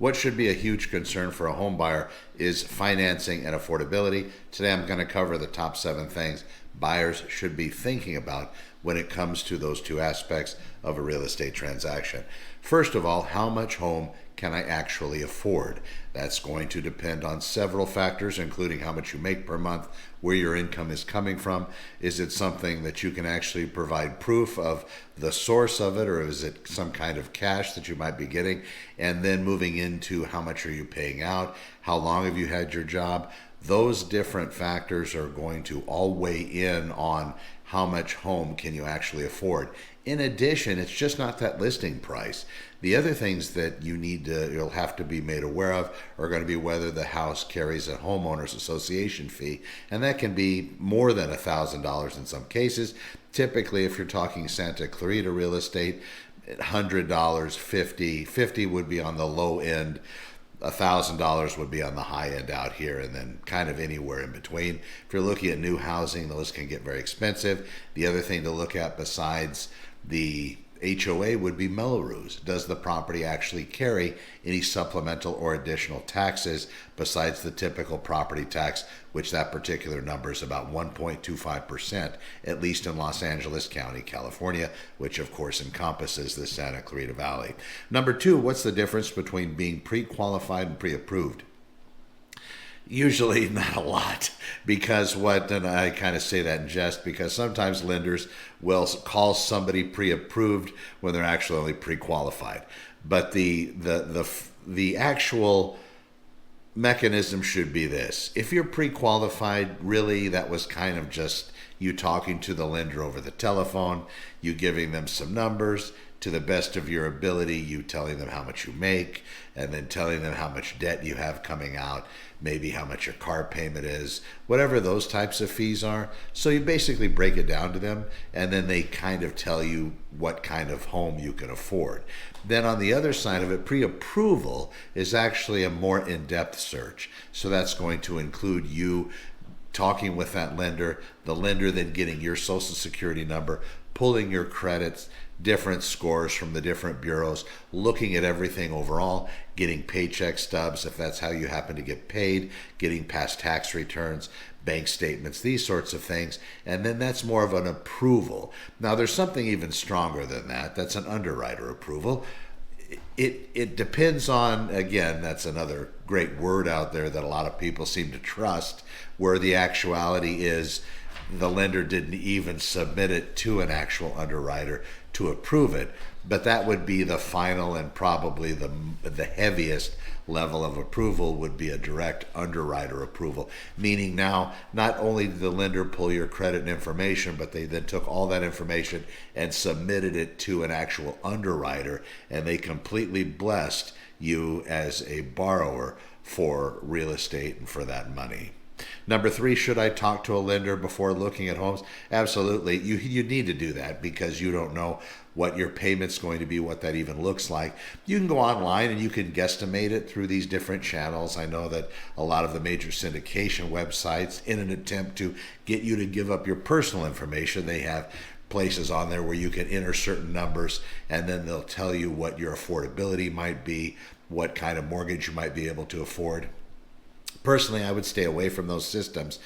What should be a huge concern for a home buyer is financing and affordability. Today I'm going to cover the top 7 things buyers should be thinking about when it comes to those two aspects of a real estate transaction. First of all, how much home can I actually afford? That's going to depend on several factors, including how much you make per month, where your income is coming from. Is it something that you can actually provide proof of the source of it, or is it some kind of cash that you might be getting? And then moving into how much are you paying out? How long have you had your job? Those different factors are going to all weigh in on how much home can you actually afford. In addition, it's just not that listing price. The other things that you'll have to be made aware of are going to be whether the house carries a homeowners association fee, and that can be more than $1,000 in some cases. Typically, if you're talking Santa Clarita real estate, $100, $50 would be on the low end. $1,000 would be on the high end out here, and then kind of anywhere in between. If you're looking at new housing, those can get very expensive. The other thing to look at besides the HOA would be Melrose. Does the property actually carry any supplemental or additional taxes besides the typical property tax, which that particular number is about 1.25%, at least in Los Angeles County, California, which of course encompasses the Santa Clarita Valley. Number 2, what's the difference between being pre-qualified and pre-approved? Usually not a lot, because and I kind of say that in jest, because sometimes lenders will call somebody pre-approved when they're actually only pre-qualified. But the actual mechanism should be this. If you're pre-qualified, really that was kind of just you talking to the lender over the telephone, you giving them some numbers, to the best of your ability, you telling them how much you make, and then telling them how much debt you have coming out, maybe how much your car payment is, whatever those types of fees are. So you basically break it down to them, and then they kind of tell you what kind of home you can afford. Then on the other side of it, pre-approval is actually a more in-depth search. So that's going to include you talking with that lender, the lender then getting your social security number, pulling your credits, different scores from the different bureaus, looking at everything overall, getting paycheck stubs if that's how you happen to get paid, getting past tax returns, bank statements, these sorts of things. And then that's more of an approval. Now there's something even stronger than that. That's an underwriter approval. It depends on, again, that's another great word out there that a lot of people seem to trust, where the actuality is the lender didn't even submit it to an actual underwriter to approve it. But that would be the final and probably the heaviest level of approval would be a direct underwriter approval, meaning now not only did the lender pull your credit and information, but they then took all that information and submitted it to an actual underwriter, and they completely blessed you as a borrower for real estate and for that money. Number 3, should I talk to a lender before looking at homes? Absolutely. You need to do that because you don't know what your payment's going to be, what that even looks like. You can go online and you can guesstimate it through these different channels. I know that a lot of the major syndication websites, in an attempt to get you to give up your personal information, they have places on there where you can enter certain numbers, and then they'll tell you what your affordability might be, what kind of mortgage you might be able to afford. Personally, I would stay away from those systems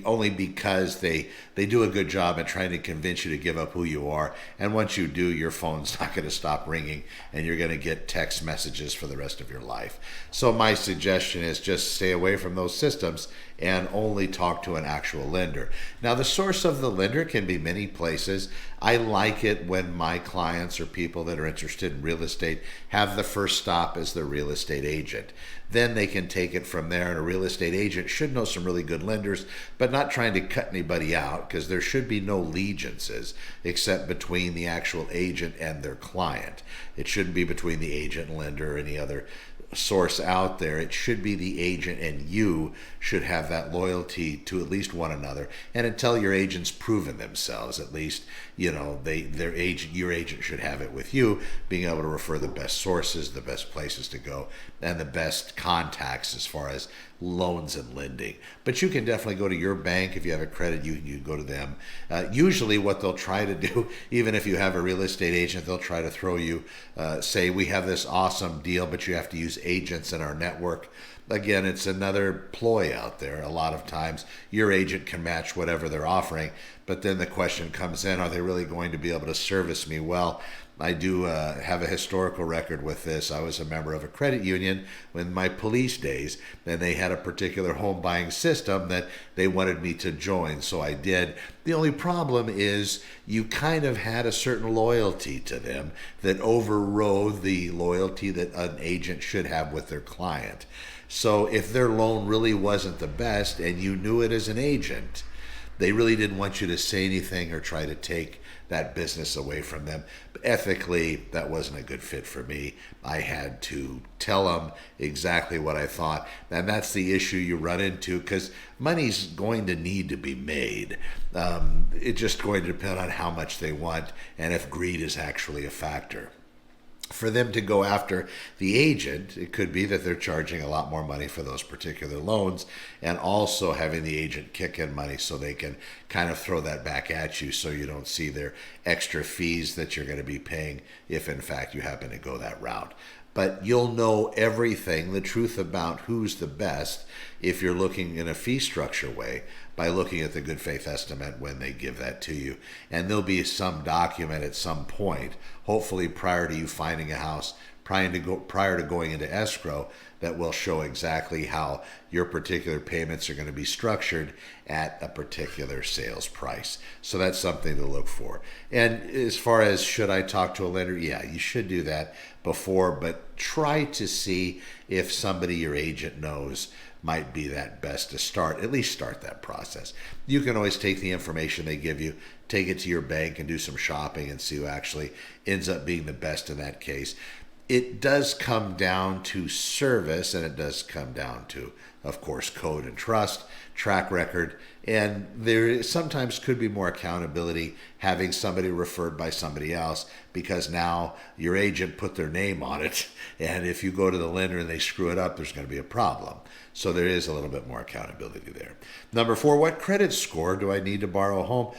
only because they do a good job at trying to convince you to give up who you are. And once you do, your phone's not going to stop ringing and you're going to get text messages for the rest of your life. So my suggestion is just stay away from those systems and only talk to an actual lender. Now, the source of the lender can be many places. I like it when my clients or people that are interested in real estate have the first stop as the real estate agent. Then they can take it from there, and a real estate agent should know some really good lenders, but not trying to cut anybody out, because there should be no allegiances except between the actual agent and their client. It shouldn't be between the agent, lender, or any other source out there. It should be the agent, and you should have have that loyalty to at least one another, and until your agent's proven themselves, at least your agent should have it with you, being able to refer the best sources, the best places to go, and the best contacts as far as loans and lending. But you can definitely go to your bank. If you have a credit union, you go to them. Usually what they'll try to do, even if you have a real estate agent, they'll try to throw you, say, we have this awesome deal, but you have to use agents in our network. Again, it's another ploy out there. A lot of times your agent can match whatever they're offering, but then the question comes in, are they really going to be able to service me well? I do have a historical record with this. I was a member of a credit union in my police days, and they had a particular home buying system that they wanted me to join, so I did. The only problem is you kind of had a certain loyalty to them that overrode the loyalty that an agent should have with their client. So if their loan really wasn't the best and you knew it as an agent, they really didn't want you to say anything or try to take that business away from them. But ethically, that wasn't a good fit for me. I had to tell them exactly what I thought. And that's the issue you run into, because money's going to need to be made. It's just going to depend on how much they want and if greed is actually a factor. For them to go after the agent, it could be that they're charging a lot more money for those particular loans, and also having the agent kick in money so they can kind of throw that back at you so you don't see their extra fees that you're going to be paying if in fact you happen to go that route. But you'll know everything, the truth about who's the best, if you're looking in a fee structure way, by looking at the good faith estimate when they give that to you. And there'll be some document at some point, hopefully prior to you finding a house, prior to going into escrow, that will show exactly how your particular payments are going to be structured at a particular sales price. So that's something to look for. And as far as should I talk to a lender, yeah, you should do that before, but try to see if somebody your agent knows might be that best to start, at least start that process. You can always take the information they give you, take it to your bank and do some shopping and see who actually ends up being the best in that case. It does come down to service, and it does come down to, of course, code and trust, track record, and there sometimes could be more accountability having somebody referred by somebody else, because now your agent put their name on it, and if you go to the lender and they screw it up, there's going to be a problem. So there is a little bit more accountability there. Number 4, what credit score do I need to borrow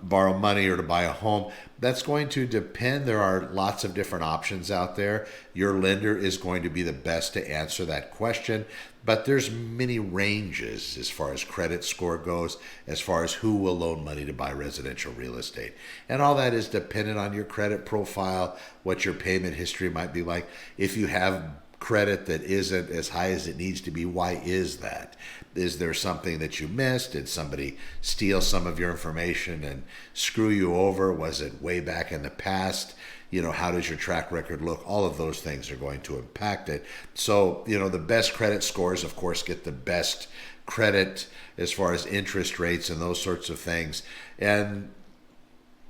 borrow money or to buy a home? That's going to depend. There are lots of different options out there. Your lender is going to be the best to answer that question, but there's many ranges as far as credit score goes, as far as who will loan money to buy residential real estate. And all that is dependent on your credit profile, what your payment history might be like. If you have credit that isn't as high as it needs to be, why is that? Is there something that you missed? Did somebody steal some of your information and screw you over? Was it way back in the past? How does your track record look? All of those things are going to impact it. So, the best credit scores, of course, get the best credit as far as interest rates and those sorts of things. And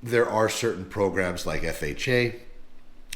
there are certain programs like FHA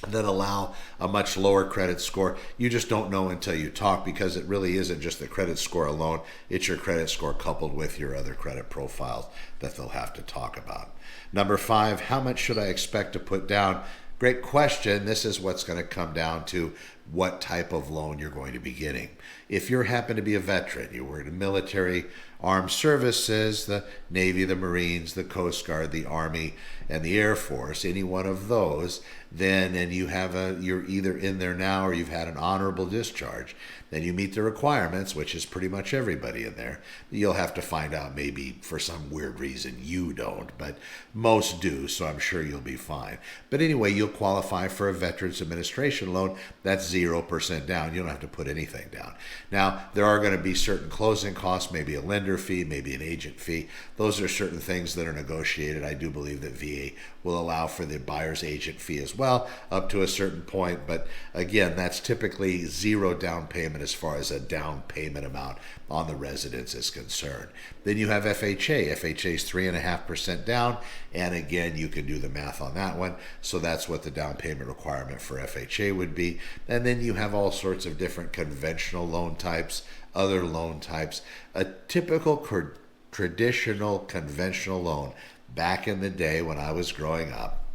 that allow a much lower credit score. You just don't know until you talk, because it really isn't just the credit score alone. It's your credit score coupled with your other credit profiles that they'll have to talk about. Number 5, how much should I expect to put down? Great question. This is what's going to come down to what type of loan you're going to be getting. If you happen to be a veteran, you were in the military, armed services, the Navy, the Marines, the Coast Guard, the Army, and the Air Force, any one of those, and you're either in there now or you've had an honorable discharge, then you meet the requirements, which is pretty much everybody in there. You'll have to find out, maybe for some weird reason you don't, but most do, so I'm sure you'll be fine. But anyway, you'll qualify for a Veterans Administration loan. That's 0% down. You don't have to put anything down. Now, there are going to be certain closing costs, maybe a lender fee, maybe an agent fee. Those are certain things that are negotiated. I do believe that VA will allow for the buyer's agent fee as well, up to a certain point. But again, that's typically 0 down payment as far as a down payment amount on the residence is concerned. Then you have FHA. FHA is 3.5% down. And again, you can do the math on that one. So that's what the down payment requirement for FHA would be. And then you have all sorts of different conventional loan types, other loan types. A typical traditional conventional loan back in the day when I was growing up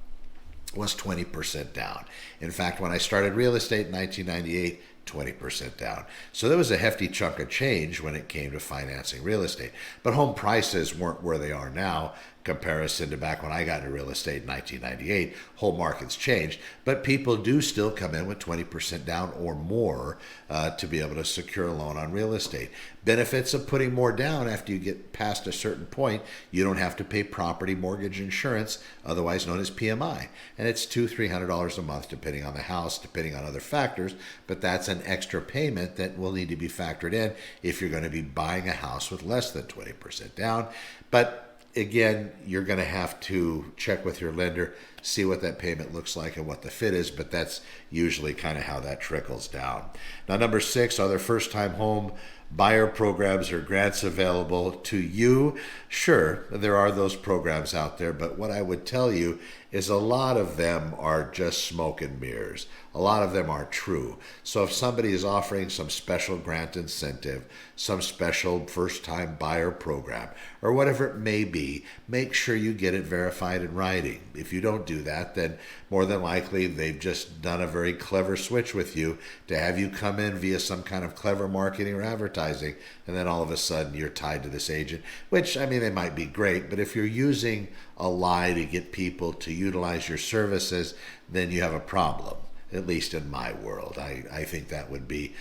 was 20% down. In fact, when I started real estate in 1998, 20% down. So there was a hefty chunk of change when it came to financing real estate. But home prices weren't where they are now, comparison to back when I got into real estate in 1998. Whole market's changed, but people do still come in with 20% down or more to be able to secure a loan on real estate. Benefits of putting more down: after you get past a certain point, you don't have to pay property mortgage insurance, otherwise known as PMI. And it's $200-300 a month, depending on the house, depending on other factors, but that's an extra payment that will need to be factored in if you're going to be buying a house with less than 20% down. But again, you're going to have to check with your lender, see what that payment looks like and what the fit is, but that's usually kind of how that trickles down. Now, number 6, are there first-time home buyer programs or grants available to you? Sure, there are those programs out there, but what I would tell you is a lot of them are just smoke and mirrors. A lot of them aren't true. So if somebody is offering some special grant incentive, some special first-time buyer program, or whatever it may be, make sure you get it verified in writing. If you don't do that, then more than likely they've just done a very clever switch with you to have you come in via some kind of clever marketing or advertising, and then all of a sudden you're tied to this agent, which, I mean, they might be great, but if you're using a lie to get people to utilize your services, then you have a problem. At least in my world. I think that would be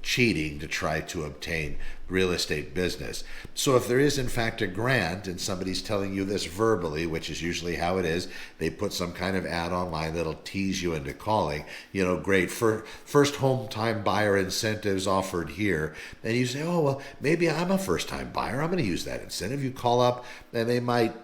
cheating to try to obtain real estate business. So if there is in fact a grant and somebody's telling you this verbally, which is usually how it is, they put some kind of ad online that'll tease you into calling, great, for first home time buyer incentives offered here. And you say, oh, well, maybe I'm a first time buyer, I'm going to use that incentive. You call up and they might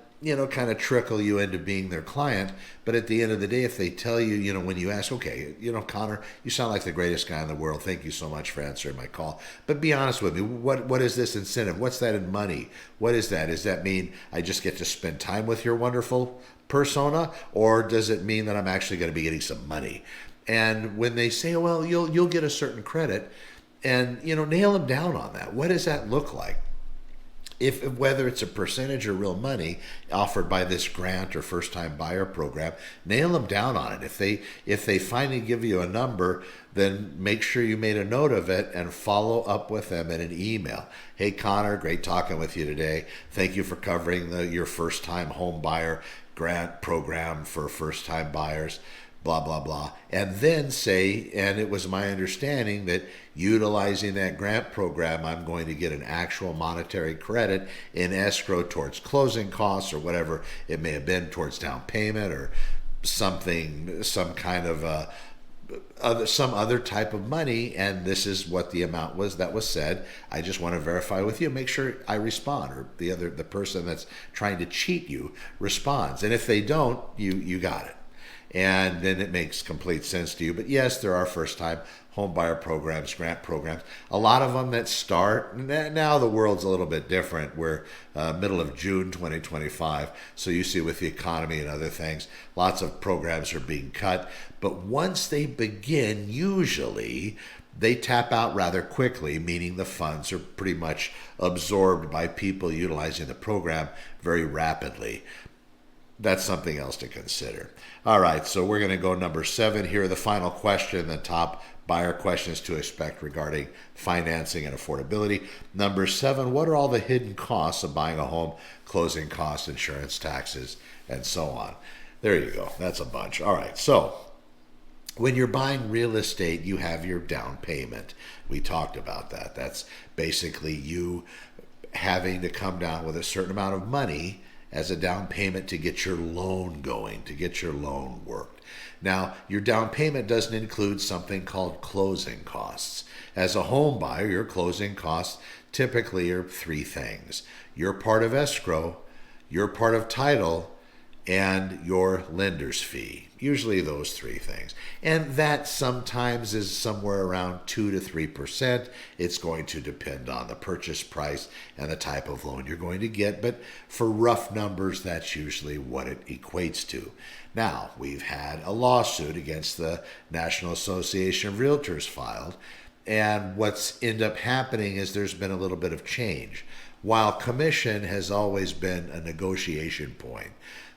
kind of trickle you into being their client. But at the end of the day, if they tell you, when you ask, okay, Connor, you sound like the greatest guy in the world. Thank you so much for answering my call. But be honest with me. What is this incentive? What's that in money? What is that? Does that mean I just get to spend time with your wonderful persona? Or does it mean that I'm actually going to be getting some money? And when they say, well, you'll get a certain credit, and, nail them down on that. What does that look like? Whether it's a percentage or real money offered by this grant or first-time buyer program, nail them down on it. If they finally give you a number, then make sure you made a note of it and follow up with them in an email. Hey, Connor, great talking with you today. Thank you for covering your first-time home buyer grant program for first-time buyers. Blah, blah, blah. And then say, and it was my understanding that utilizing that grant program, I'm going to get an actual monetary credit in escrow towards closing costs or whatever it may have been, towards down payment or something, some kind of some other type of money, and this is what the amount was that was said. I just want to verify with you, make sure I respond, or the person that's trying to cheat you responds. And if they don't, you got it. And then it makes complete sense to you. But yes, there are first-time home buyer programs, grant programs. A lot of them that start, now the world's a little bit different. We're middle of June 2025. So you see with the economy and other things, lots of programs are being cut. But once they begin, usually they tap out rather quickly, meaning the funds are pretty much absorbed by people utilizing the program very rapidly. That's something else to consider. All right, so we're going to go number 7 here. The final question, the top buyer questions to expect regarding financing and affordability. Number 7, what are all the hidden costs of buying a home? Closing costs, insurance, taxes, and so on. There you go. That's a bunch. All right, so when you're buying real estate, you have your down payment. We talked about that. That's basically you having to come down with a certain amount of money as a down payment to get your loan going, to get your loan worked. Now, your down payment doesn't include something called closing costs. As a home buyer, your closing costs typically are 3 things. Your part of escrow, your part of title, and your lender's fee. Usually those three things. And that sometimes is somewhere around 2 to 3%. It's going to depend on the purchase price and the type of loan you're going to get. But for rough numbers, that's usually what it equates to. Now, we've had a lawsuit against the National Association of Realtors filed. And what's ended up happening is there's been a little bit of change. While commission has always been a negotiation point,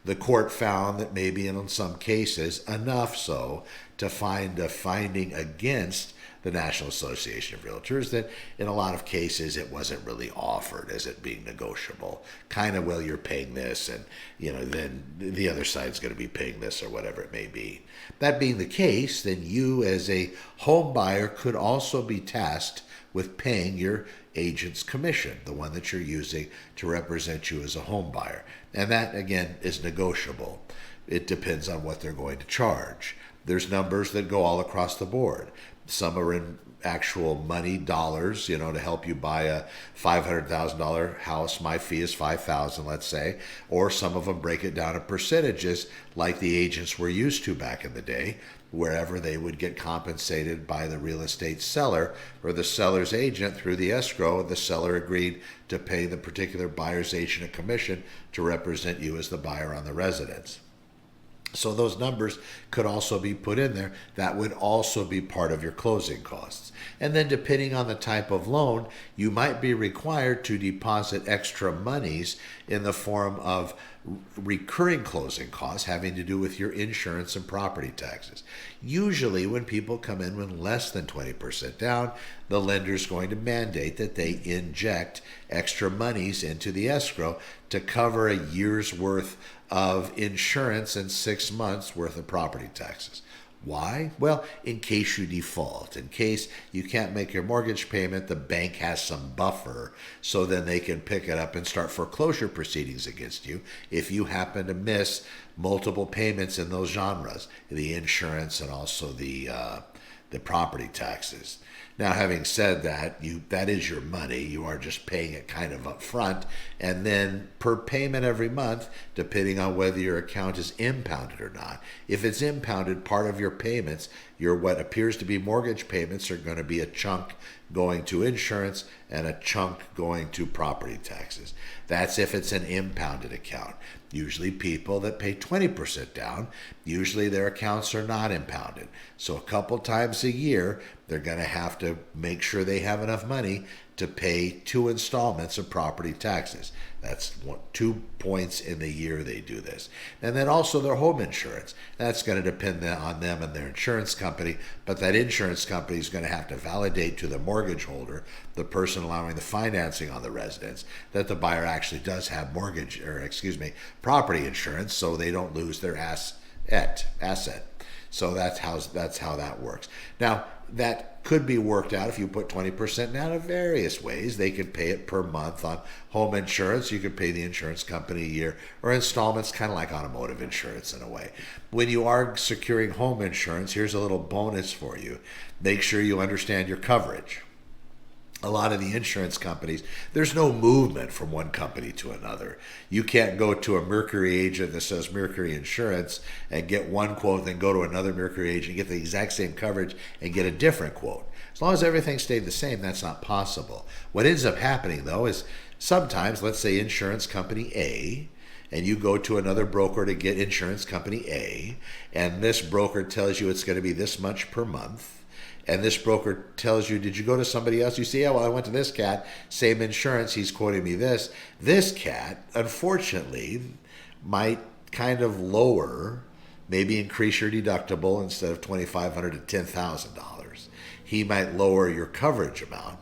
the court found that maybe in some cases, enough so to find a finding against the National Association of Realtors that in a lot of cases it wasn't really offered as it being negotiable. Kind of, well, you're paying this and, then the other side's going to be paying this or whatever it may be. That being the case, then you as a home buyer could also be tasked with paying your agent's commission, the one that you're using to represent you as a home buyer. And that, again, is negotiable. It depends on what they're going to charge. There's numbers that go all across the board. Some are in actual money, dollars, to help you buy a $500,000 house. My fee is $5,000, let's say. Or some of them break it down in percentages like the agents were used to back in the day, wherever they would get compensated by the real estate seller or the seller's agent through the escrow. The seller agreed to pay the particular buyer's agent a commission to represent you as the buyer on the residence. So those numbers could also be put in there. That would also be part of your closing costs. And then depending on the type of loan, you might be required to deposit extra monies in the form of recurring closing costs having to do with your insurance and property taxes. Usually when people come in with less than 20% down, the lender's going to mandate that they inject extra monies into the escrow to cover a year's worth of insurance and 6 months worth of property taxes. Why? Well, in case you default, in case you can't make your mortgage payment, the bank has some buffer, so then they can pick it up and start foreclosure proceedings against you if you happen to miss multiple payments in those genres, the insurance and also the property taxes. Now, having said that, that is your money. You are just paying it kind of up front, and then per payment every month, depending on whether your account is impounded or not. If it's impounded, part of your payments, your what appears to be mortgage payments, are going to be a chunk going to insurance and a chunk going to property taxes. That's if it's an impounded account. Usually people that pay 20% down, usually their accounts are not impounded. So a couple times a year, they're going to have to make sure they have enough money to pay 2 installments of property taxes. That's 2 points in the year they do this. And then also their home insurance. That's going to depend on them and their insurance company, but that insurance company is going to have to validate to the mortgage holder, the person allowing the financing on the residence, that the buyer actually does have property insurance, so they don't lose their asset. So that's how that works. Now, that could be worked out if you put 20% down in various ways. They could pay it per month on home insurance. You could pay the insurance company a year, or installments, kind of like automotive insurance in a way. When you are securing home insurance, here's a little bonus for you. Make sure you understand your coverage. A lot of the insurance companies, there's no movement from one company to another. You can't go to a Mercury agent that says Mercury Insurance and get one quote, then go to another Mercury agent, get the exact same coverage, and get a different quote. As long as everything stayed the same, that's not possible. What ends up happening, though, is sometimes, let's say insurance company A, and you go to another broker to get insurance company A, and this broker tells you it's going to be this much per month. And this broker tells you, did you go to somebody else? You say, yeah, well, I went to this cat, same insurance, he's quoting me this. This cat, unfortunately, might kind of lower, maybe increase your deductible instead of $2,500 to $10,000. He might lower your coverage amount,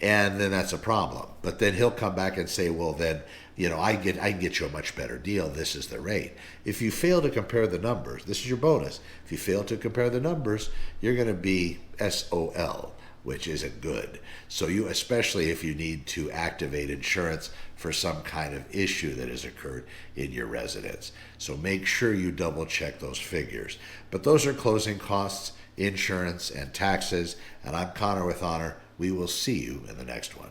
and then that's a problem. But then he'll come back and say, well, then, I can get you a much better deal. This is the rate. If you fail to compare the numbers, this is your bonus. If you fail to compare the numbers, you're going to be SOL, which isn't good. So especially if you need to activate insurance for some kind of issue that has occurred in your residence. So make sure you double check those figures. But those are closing costs, insurance, and taxes. And I'm Connor with Honor. We will see you in the next one.